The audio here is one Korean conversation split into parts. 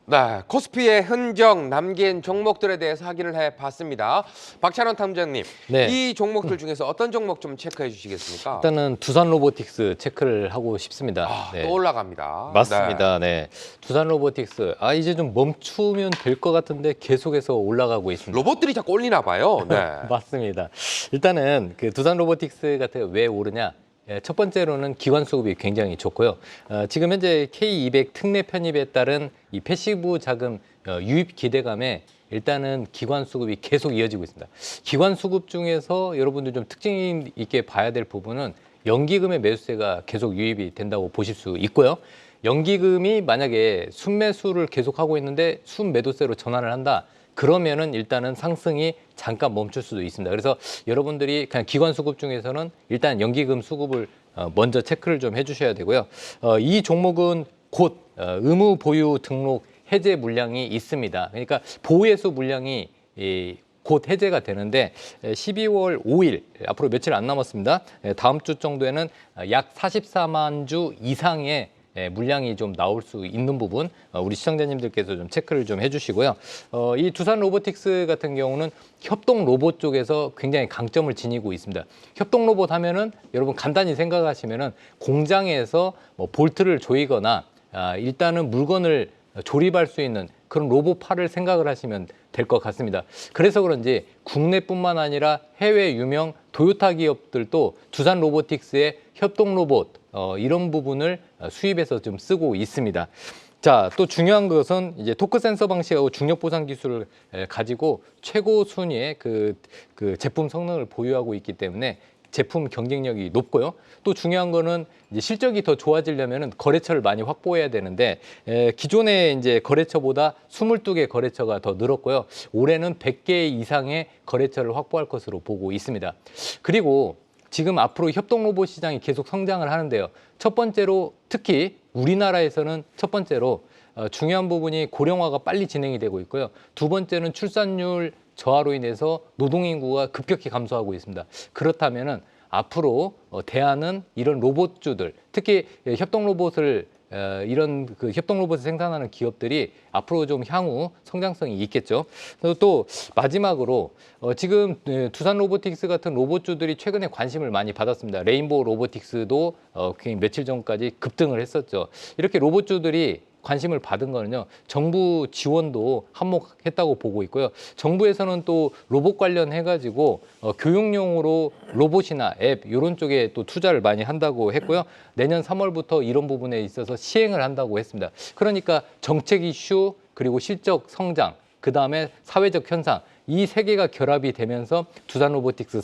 네, 코스피의 흔적 남긴 종목들에 대해서 확인을 해봤습니다. 박찬원 탐정님, 네. 이 종목들 중에서 어떤 종목 좀 체크해 주시겠습니까? 일단은 두산 로보틱스 체크를 하고 싶습니다. 또 올라갑니다. 맞습니다. 네. 두산 로보틱스. 이제 좀 멈추면 될 것 같은데 계속해서 올라가고 있습니다. 로봇들이 자꾸 올리나 봐요. 네. 맞습니다. 일단은 그 두산 로보틱스 같은 게 왜 오르냐? 첫 번째로는 기관 수급이 굉장히 좋고요. 지금 현재 K200 특례 편입에 따른 이 패시브 자금 유입 기대감에 일단은 기관 수급이 계속 이어지고 있습니다. 기관 수급 중에서 여러분들 좀 특징 있게 봐야 될 부분은 연기금의 매수세가 계속 유입이 된다고 보실 수 있고요. 연기금이 만약에 순매수를 계속하고 있는데 순매도세로 전환을 한다. 그러면은 일단은 상승이 잠깐 멈출 수도 있습니다. 그래서 여러분들이 그냥 기관 수급 중에서는 일단 연기금 수급을 먼저 체크를 좀 해주셔야 되고요. 이 종목은 곧 의무 보유 등록 해제 물량이 있습니다. 그러니까 보유해소 물량이 곧 해제가 되는데 12월 5일 앞으로 며칠 안 남았습니다. 다음 주 정도에는 약 44만 주 이상의 물량이 좀 나올 수 있는 부분 우리 시청자님들께서 좀 체크를 좀 해주시고요. 이 두산 로보틱스 같은 경우는 협동 로봇 쪽에서 굉장히 강점을 지니고 있습니다. 협동 로봇 하면은 여러분 간단히 생각하시면은 공장에서 뭐 볼트를 조이거나 일단은 물건을 조립할 수 있는 그런 로봇팔을 생각을 하시면 될 것 같습니다. 그래서 그런지 국내뿐만 아니라 해외 유명 도요타 기업들도 두산 로보틱스의 협동 로봇 이런 부분을 수입해서 좀 쓰고 있습니다. 자, 또 중요한 것은 이제 토크 센서 방식하고 중력 보상 기술을 가지고 최고 순위의 그 제품 성능을 보유하고 있기 때문에 제품 경쟁력이 높고요. 또 중요한 거는 이제 실적이 더 좋아지려면은 거래처를 많이 확보해야 되는데 기존의 이제 거래처보다 22개 거래처가 더 늘었고요. 올해는 100개 이상의 거래처를 확보할 것으로 보고 있습니다. 그리고 지금 앞으로 협동 로봇 시장이 계속 성장을 하는데요. 첫 번째로 특히 우리나라에서는 첫 번째로 중요한 부분이 고령화가 빨리 진행이 되고 있고요. 두 번째는 출산율 저하로 인해서 노동인구가 급격히 감소하고 있습니다. 그렇다면은 앞으로 대안은 이런 로봇주들, 특히 협동 로봇을 이런 그 협동 로봇을 생산하는 기업들이 앞으로 좀 향후 성장성이 있겠죠. 그리고 또 마지막으로 지금 두산 로보틱스 같은 로봇주들이 최근에 관심을 많이 받았습니다. 레인보우 로보틱스도 며칠 전까지 급등을 했었죠. 이렇게 로봇주들이 관심을 받은 거는요, 정부 지원도 한몫했다고 보고 있고요. 정부에서는 또 로봇 관련해가지고 교육용으로 로봇이나 앱 이런 쪽에 또 투자를 많이 한다고 했고요. 내년 3월부터 이런 부분에 있어서 시행을 한다고 했습니다. 그러니까 정책 이슈 그리고 실적 성장, 그 다음에 사회적 현상 이 세 개가 결합이 되면서 두산 로보틱스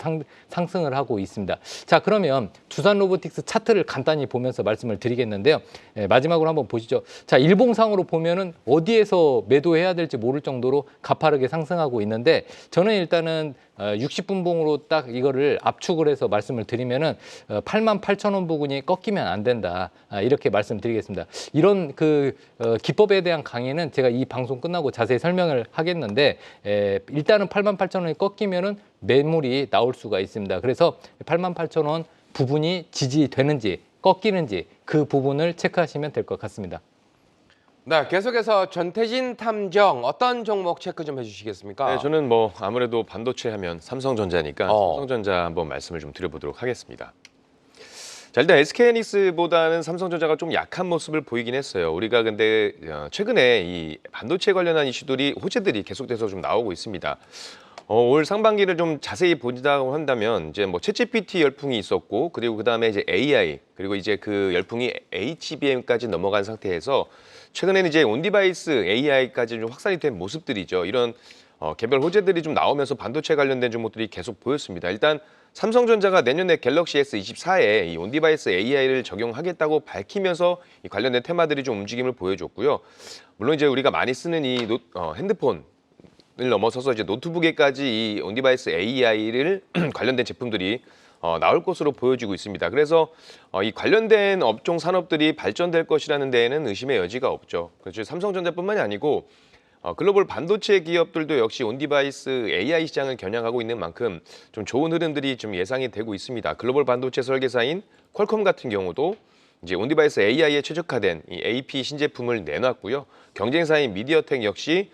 상승을 하고 있습니다. 자, 그러면 두산 로보틱스 차트를 간단히 보면서 말씀을 드리겠는데요. 마지막으로 한번 보시죠. 자, 일봉상으로 보면은 어디에서 매도해야 될지 모를 정도로 가파르게 상승하고 있는데 저는 일단은 60분봉으로 딱 이거를 압축을 해서 말씀을 드리면은 88,000원 부근이 꺾이면 안 된다. 이렇게 말씀드리겠습니다. 이런 기법에 대한 강의는 제가 이 방송 끝나고 자세히 설명을 하겠는데 일단은 88,000원이 꺾이면은 매물이 나올 수가 있습니다. 그래서 88,000원 부분이 지지되는지 꺾이는지 그 부분을 체크하시면 될 것 같습니다. 네, 계속해서 전태진 탐정 어떤 종목 체크 좀 해주시겠습니까? 네, 저는 뭐 아무래도 반도체 하면 삼성전자니까 삼성전자 한번 말씀을 좀 드려보도록 하겠습니다. 자, 일단 SK하이닉스보다는 삼성전자가 좀 약한 모습을 보이긴 했어요. 우리가 근데 최근에 이 반도체 관련한 이슈들이 호재들이 계속돼서 좀 나오고 있습니다. 올 상반기를 좀 자세히 보자고 한다면 이제 뭐 챗GPT 열풍이 있었고 그리고 그다음에 이제 AI 그리고 이제 그 열풍이 HBM까지 넘어간 상태에서 최근에는 이제 온디바이스 AI까지 좀 확산이 된 모습들이죠. 이런 개별 호재들이 좀 나오면서 반도체 관련된 종목들이 계속 보였습니다. 일단 삼성전자가 내년에 갤럭시 S24에 이 온디바이스 AI를 적용하겠다고 밝히면서 이 관련된 테마들이 좀 움직임을 보여줬고요. 물론 이제 우리가 많이 쓰는 이 핸드폰을 넘어서서 이제 노트북에까지 이 온디바이스 AI를 관련된 제품들이 나올 것으로 보여지고 있습니다. 그래서 이 관련된 업종 산업들이 발전될 것이라는 데에는 의심의 여지가 없죠. 그렇죠. 삼성전자뿐만이 아니고 글로벌 반도체 기업들도 역시 온디바이스 AI 시장을 겨냥하고 있는 만큼 좀 좋은 흐름들이 좀 예상이 되고 있습니다. 글로벌 반도체 설계사인 퀄컴 같은 경우도 이제 온디바이스 AI에 최적화된 이 AP 신제품을 내놨고요. 경쟁사인 미디어텍 역시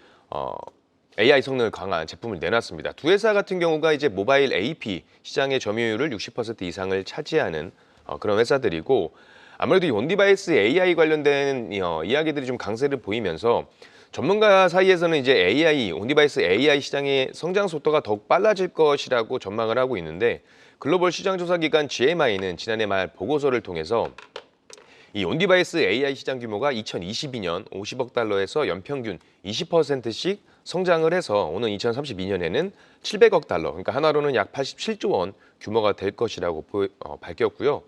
AI 성능을 강한 제품을 내놨습니다. 두 회사 같은 경우가 이제 모바일 AP 시장의 점유율을 60% 이상을 차지하는 그런 회사들이고, 아무래도 이 온디바이스 AI 관련된 이야기들이 좀 강세를 보이면서 전문가 사이에서는 이제 온디바이스 AI 시장의 성장 속도가 더욱 빨라질 것이라고 전망을 하고 있는데, 글로벌 시장조사기관 GMI는 지난해 말 보고서를 통해서 이 온디바이스 AI 시장 규모가 2022년 50억 달러에서 연평균 20%씩 성장을 해서 오는 2032년에는 700억 달러, 그러니까 하나로는 약 87조 원 규모가 될 것이라고 밝혔고요.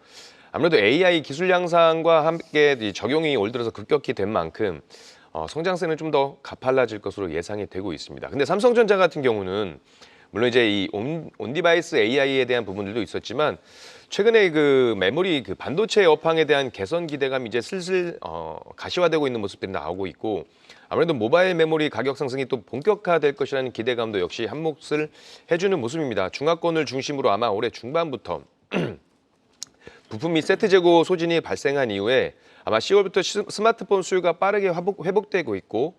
아무래도 AI 기술 향상과 함께 적용이 올 들어서 급격히 된 만큼 성장세는 좀 더 가팔라질 것으로 예상이 되고 있습니다. 근데 삼성전자 같은 경우는 물론 이제 이 온디바이스 AI에 대한 부분들도 있었지만 최근에 그 메모리 그 반도체 업황에 대한 개선 기대감이 이제 슬슬 가시화되고 있는 모습들이 나오고 있고, 아무래도 모바일 메모리 가격 상승이 또 본격화될 것이라는 기대감도 역시 한몫을 해주는 모습입니다. 중화권을 중심으로 아마 올해 중반부터 부품 및 세트 재고 소진이 발생한 이후에 아마 10월부터 스마트폰 수요가 빠르게 회복되고 있고,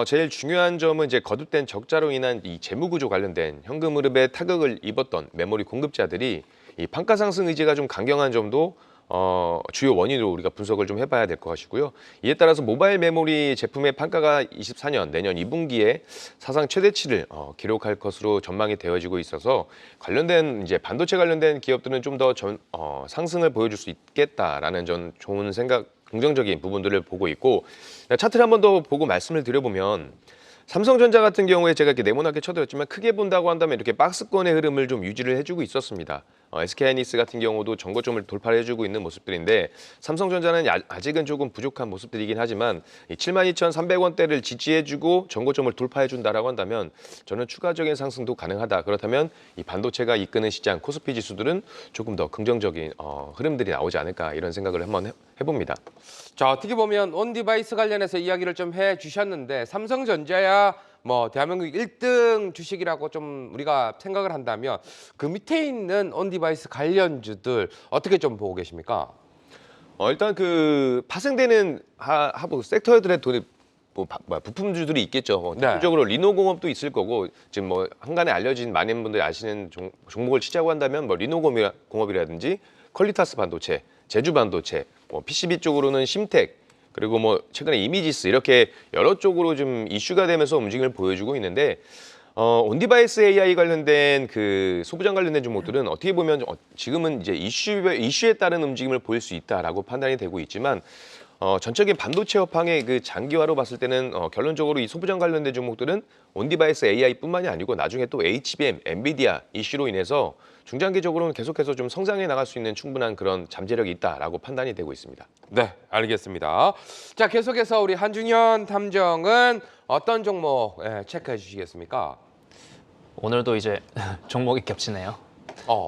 제일 중요한 점은 이제 거듭된 적자로 인한 이 재무 구조 관련된 현금 흐름에 타격을 입었던 메모리 공급자들이 이 판가 상승 의지가 좀 강경한 점도 주요 원인으로 우리가 분석을 좀 해봐야 될 것 같고요. 이에 따라서 모바일 메모리 제품의 판가가 24년 내년 2분기에 사상 최대치를 기록할 것으로 전망이 되어지고 있어서 관련된 이제 반도체 관련된 기업들은 좀 더 상승을 보여줄 수 있겠다라는 전 좋은 생각, 긍정적인 부분들을 보고 있고, 차트를 한 번 더 보고 말씀을 드려보면 삼성전자 같은 경우에 제가 이렇게 네모나게 쳐드렸지만 크게 본다고 한다면 이렇게 박스권의 흐름을 좀 유지를 해주고 있었습니다. SK하이닉스 같은 경우도 전고점을 돌파를 해주고 있는 모습들인데, 삼성전자는 아직은 조금 부족한 모습들이긴 하지만 72,300원대를 지지해주고 전고점을 돌파해준다라고 한다면 저는 추가적인 상승도 가능하다. 그렇다면 이 반도체가 이끄는 시장 코스피 지수들은 조금 더 긍정적인 흐름들이 나오지 않을까, 이런 생각을 한번 해봅니다. 자, 어떻게 보면 온디바이스 관련해서 이야기를 좀 해주셨는데 삼성전자야 뭐 대한민국 1등 주식이라고 좀 우리가 생각을 한다면 그 밑에 있는 온디바이스 관련주들 어떻게 좀 보고 계십니까? 일단 그 파생되는 하부 섹터들의 돈이 부품주들이 있겠죠. 네. 대표적으로 리노공업도 있을 거고, 지금 뭐 한간에 알려진 많은 분들이 아시는 종목을 치자고 한다면 뭐 리노공업이라든지 퀄리타스 반도체, 제주 반도체, 뭐 PCB 쪽으로는 심텍, 그리고 뭐 최근에 이미지스, 이렇게 여러 쪽으로 좀 이슈가 되면서 움직임을 보여주고 있는데, 온디바이스 AI 관련된 그 소부장 관련된 종목들은 어떻게 보면 지금은 이제 이슈에 따른 움직임을 보일 수 있다라고 판단이 되고 있지만, 전적인 반도체 업황의 그 장기화로 봤을 때는 결론적으로 이 소부장 관련된 종목들은 온디바이스 AI뿐만이 아니고 나중에 또 HBM, 엔비디아 이슈로 인해서 중장기적으로는 계속해서 좀 성장해 나갈 수 있는 충분한 그런 잠재력이 있다라고 판단이 되고 있습니다. 네, 알겠습니다. 자, 계속해서 우리 한중현 탐정은 어떤 종목 체크해 주시겠습니까? 오늘도 이제 종목이 겹치네요.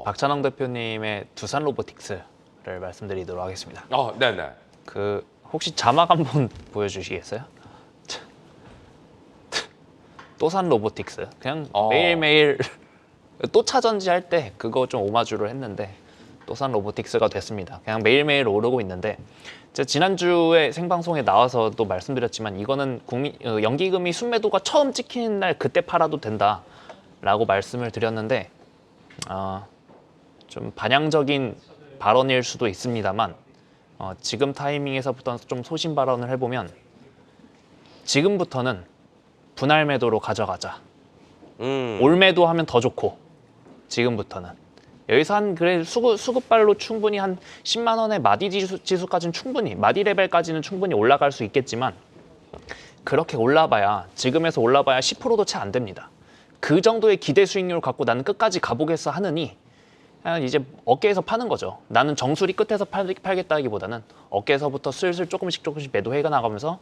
박찬영 대표님의 두산 로보틱스를 말씀드리도록 하겠습니다. 네네. 그 혹시 자막 한번 보여주시겠어요? 또산 로보틱스. 그냥 매일매일 또 차전지 할 때 그거 좀 오마주를 했는데 또산 로보틱스가 됐습니다. 그냥 매일매일 오르고 있는데, 제가 지난주에 생방송에 나와서도 말씀드렸지만 이거는 연기금이 순매도가 처음 찍히는 날 그때 팔아도 된다라고 말씀을 드렸는데, 좀 반향적인 발언일 수도 있습니다만 지금 타이밍에서부터 좀 소신 발언을 해보면 지금부터는 분할 매도로 가져가자. 올 매도하면 더 좋고, 지금부터는 여기서 한 그래 수급발로 충분히 한 10만 원의 마디 지수까지는 충분히, 마디 레벨까지는 충분히 올라갈 수 있겠지만 그렇게 지금에서 올라봐야 10%도 채 안 됩니다. 그 정도의 기대 수익률을 갖고 나는 끝까지 가보겠어 하느니 그냥 이제 어깨에서 파는 거죠. 나는 정수리 끝에서 팔겠다기보다는 어깨에서부터 슬슬 조금씩 매도해 나가면서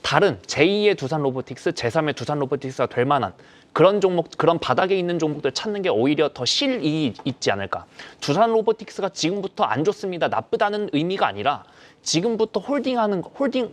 다른 제2의 두산 로보틱스, 제3의 두산 로보틱스가 될 만한 그런 종목, 그런 바닥에 있는 종목들 찾는 게 오히려 더 실이 있지 않을까. 두산 로보틱스가 지금부터 안 좋습니다, 나쁘다는 의미가 아니라 지금부터 홀딩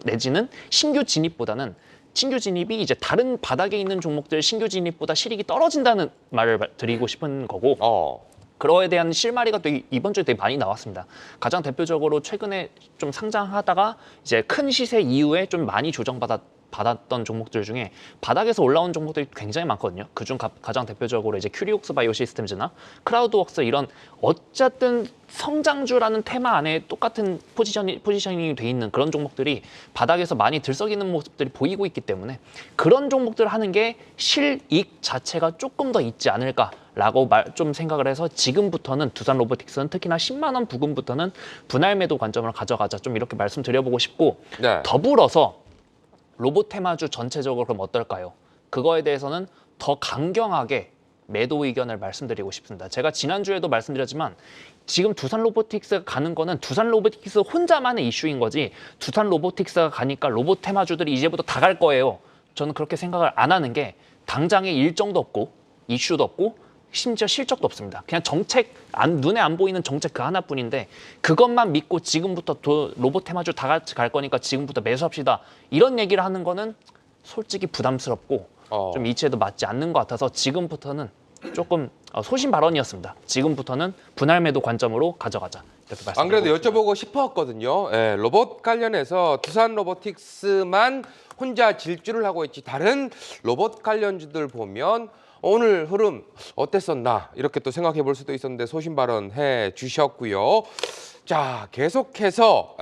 내지는 신규 진입보다는 신규 진입이 이제 다른 바닥에 있는 종목들 신규 진입보다 실익이 떨어진다는 말을 드리고 싶은 거고, 그거에 대한 실마리가 또 이번 주에 되게 많이 나왔습니다. 가장 대표적으로 최근에 좀 상장하다가 이제 큰 시세 이후에 좀 많이 조정받았던 종목들 중에 바닥에서 올라온 종목들이 굉장히 많거든요. 그중 가장 대표적으로 이제 큐리옥스 바이오 시스템즈나 크라우드웍스 이런 어쨌든 성장주라는 테마 안에 똑같은 포지셔닝이 돼 있는 그런 종목들이 바닥에서 많이 들썩이는 모습들이 보이고 있기 때문에 그런 종목들을 하는 게 실익 자체가 조금 더 있지 않을까라고 좀 생각을 해서 지금부터는 두산 로보틱스는 특히나 10만 원 부근부터는 분할 매도 관점으로 가져가자 좀 이렇게 말씀드려보고 싶고 네. 더불어서 로봇 테마주 전체적으로 그럼 어떨까요? 그거에 대해서는 더 강경하게 매도 의견을 말씀드리고 싶습니다. 제가 지난주에도 말씀드렸지만 지금 두산 로보틱스가 가는 거는 두산 로보틱스 혼자만의 이슈인 거지 두산 로보틱스가 가니까 로봇 테마주들이 이제부터 다 갈 거예요. 저는 그렇게 생각을 안 하는 게 당장에 일정도 없고 이슈도 없고 심지어 실적도 없습니다. 그냥 정책, 눈에 안 보이는 정책 그 하나뿐인데 그것만 믿고 지금부터 로봇 테마주 다 같이 갈 거니까 지금부터 매수합시다. 이런 얘기를 하는 거는 솔직히 부담스럽고 좀 이치에도 맞지 않는 것 같아서 지금부터는 조금 소신 발언이었습니다. 지금부터는 분할 매도 관점으로 가져가자. 이렇게 말씀드리고 안 그래도 여쭤보고 싶었거든요. 예, 로봇 관련해서 두산 로보틱스만 혼자 질주를 하고 있지 다른 로봇 관련주들 보면 오늘 흐름 어땠었나 이렇게 또 생각해 볼 수도 있었는데 소신 발언해 주셨고요. 자, 계속해서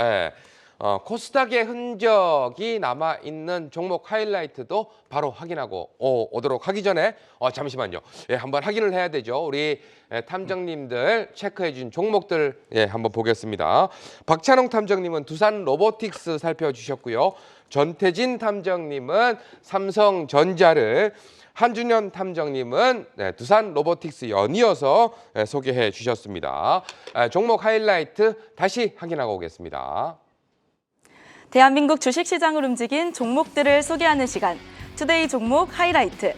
코스닥의 흔적이 남아있는 종목 하이라이트도 바로 확인하고 오도록 하기 전에 잠시만요. 한번 확인을 해야 되죠. 우리 탐정님들 체크해 준 종목들 한번 보겠습니다. 박찬홍 탐정님은 두산 로보틱스 살펴주셨고요. 전태진 탐정님은 삼성전자를, 한준현 탐정님은 두산 로보틱스 연이어서 소개해 주셨습니다. 종목 하이라이트 다시 확인하고 오겠습니다. 대한민국 주식시장을 움직인 종목들을 소개하는 시간, 투데이 종목 하이라이트.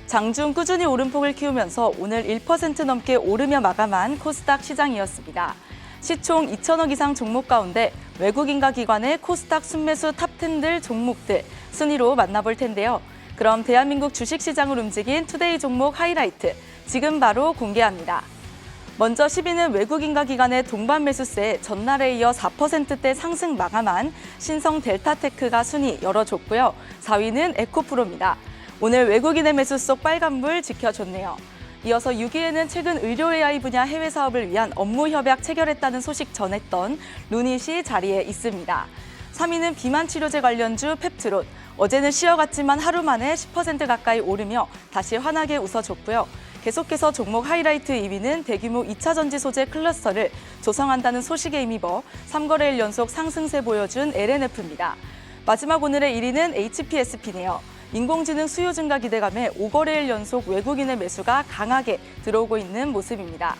장중 꾸준히 오름폭을 키우면서 오늘 1% 넘게 오르며 마감한 코스닥 시장이었습니다. 시총 2천억 이상 종목 가운데 외국인과 기관의 코스닥 순매수 탑10들 종목들 순위로 만나볼 텐데요. 그럼 대한민국 주식시장을 움직인 투데이 종목 하이라이트 지금 바로 공개합니다. 먼저 10위는 외국인과 기관의 동반 매수세 전날에 이어 4%대 상승 마감한 신성 델타테크가 순위 열어줬고요. 4위는 에코프로입니다. 오늘 외국인의 매수 속 빨간불 지켜줬네요. 이어서 6위에는 최근 의료 AI 분야 해외 사업을 위한 업무 협약 체결했다는 소식 전했던 루닛이 자리에 있습니다. 3위는 비만 치료제 관련주 펩트론. 어제는 쉬어갔지만 하루 만에 10% 가까이 오르며 다시 환하게 웃어줬고요. 계속해서 종목 하이라이트 2위는 대규모 2차 전지 소재 클러스터를 조성한다는 소식에 힘입어 3거래일 연속 상승세 보여준 LNF입니다. 마지막 오늘의 1위는 HPSP네요. 인공지능 수요 증가 기대감에 5거래일 연속 외국인의 매수가 강하게 들어오고 있는 모습입니다.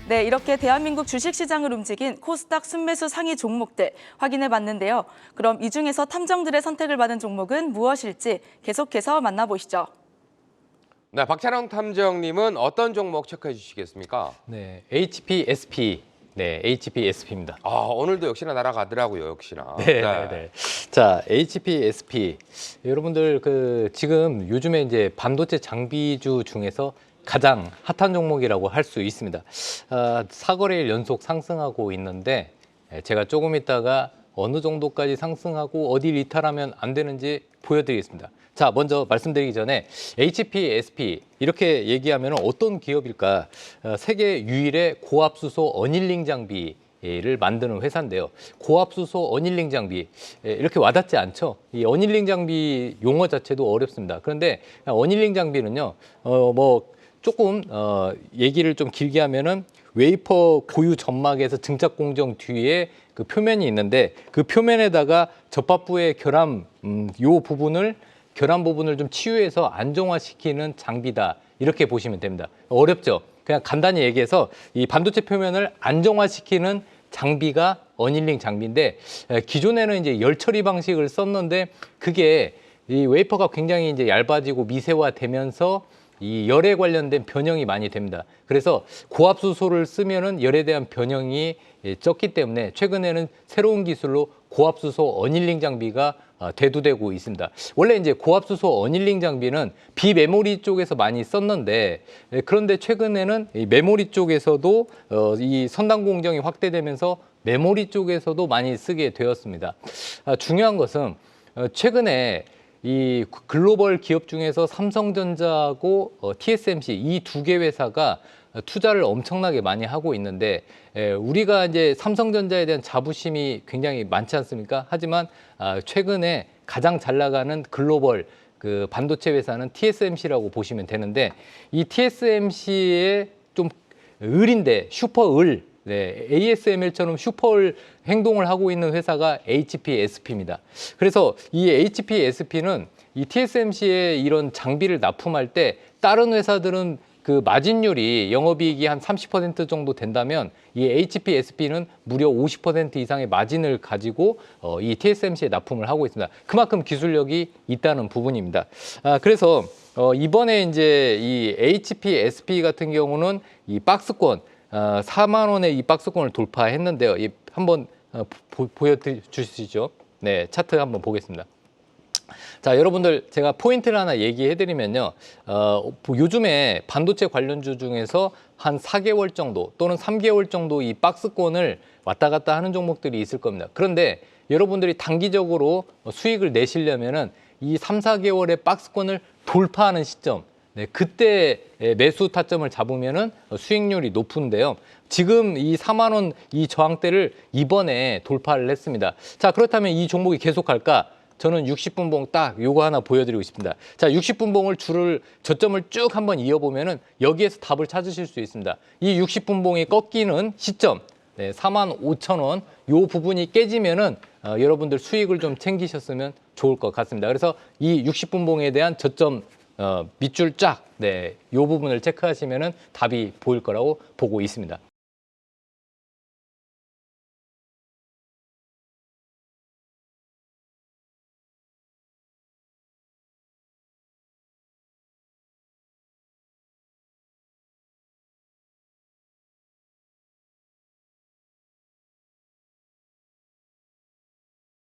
네, 이렇게 대한민국 주식시장을 움직인 코스닥 순매수 상위 종목들 확인해 봤는데요. 그럼 이 중에서 탐정들의 선택을 받은 종목은 무엇일지 계속해서 만나보시죠. 네, 박찬영 탐정님은 어떤 종목 체크해 주시겠습니까? 네, HPSP. 네, HPSP입니다. 오늘도 역시나 날아가더라고요, 역시나. 네. 자, HPSP. 여러분들 지금 요즘에 이제 반도체 장비주 중에서 가장 핫한 종목이라고 할 수 있습니다. 4거래일 연속 상승하고 있는데 제가 조금 있다가 어느 정도까지 상승하고 어디 이탈하면 안 되는지 보여드리겠습니다. 자, 먼저 말씀드리기 전에 HPSP 이렇게 얘기하면 어떤 기업일까? 세계 유일의 고압수소 어닐링 장비를 만드는 회사인데요. 고압수소 어닐링 장비 이렇게 와닿지 않죠? 이 어닐링 장비 용어 자체도 어렵습니다. 그런데 어닐링 장비는요, 조금 얘기를 좀 길게 하면은 웨이퍼 고유 점막에서 증착 공정 뒤에 그 표면이 있는데 그 표면에다가 접합부의 결함 결함 부분을 좀 치유해서 안정화시키는 장비다. 이렇게 보시면 됩니다. 어렵죠? 그냥 간단히 얘기해서 이 반도체 표면을 안정화시키는 장비가 어닐링 장비인데 기존에는 이제 열 처리 방식을 썼는데 그게 이 웨이퍼가 굉장히 이제 얇아지고 미세화되면서 이 열에 관련된 변형이 많이 됩니다. 그래서 고압수소를 쓰면은 열에 대한 변형이 적기 때문에 최근에는 새로운 기술로 고압수소 어닐링 장비가 대두되고 있습니다. 원래 이제 고압수소 어닐링 장비는 비메모리 쪽에서 많이 썼는데 그런데 최근에는 이 메모리 쪽에서도 이 선단 공정이 확대되면서 메모리 쪽에서도 많이 쓰게 되었습니다. 중요한 것은 최근에 이 글로벌 기업 중에서 삼성전자하고 TSMC 이 두 개 회사가 투자를 엄청나게 많이 하고 있는데 우리가 이제 삼성전자에 대한 자부심이 굉장히 많지 않습니까? 하지만 최근에 가장 잘 나가는 글로벌 그 반도체 회사는 TSMC라고 보시면 되는데 이 TSMC의 좀 을인데 슈퍼을 네, ASML처럼 슈퍼 행동을 하고 있는 회사가 HPSP입니다. 그래서 이 HPSP는 이 TSMC의 이런 장비를 납품할 때 다른 회사들은 그 마진율이 영업이익이 한 30% 정도 된다면 이 HPSP는 무려 50% 이상의 마진을 가지고 이 TSMC에 납품을 하고 있습니다. 그만큼 기술력이 있다는 부분입니다. 그래서 이번에 이제 이 HPSP 같은 경우는 이 박스권 4만 원의 이 박스권을 돌파했는데요. 한번 보여주시죠. 네, 차트 한번 보겠습니다. 자, 여러분들 제가 포인트를 하나 얘기해드리면요. 요즘에 반도체 관련주 중에서 한 4개월 정도 또는 3개월 정도 이 박스권을 왔다 갔다 하는 종목들이 있을 겁니다. 그런데 여러분들이 단기적으로 수익을 내시려면은 이 3, 4개월의 박스권을 돌파하는 시점, 네, 그때 매수 타점을 잡으면은 수익률이 높은데요. 지금 이 4만 원 이 저항대를 이번에 돌파를 했습니다. 자, 그렇다면 이 종목이 계속 갈까? 저는 60분봉 딱 요거 하나 보여드리고 싶습니다. 자, 60분봉을 저점을 쭉 한번 이어보면은 여기에서 답을 찾으실 수 있습니다. 이 60분봉이 꺾이는 시점, 네, 45,000원 요 부분이 깨지면은 여러분들 수익을 좀 챙기셨으면 좋을 것 같습니다. 그래서 이 60분봉에 대한 저점 밑줄 쫙, 네, 요 부분을 체크하시면은 답이 보일 거라고 보고 있습니다.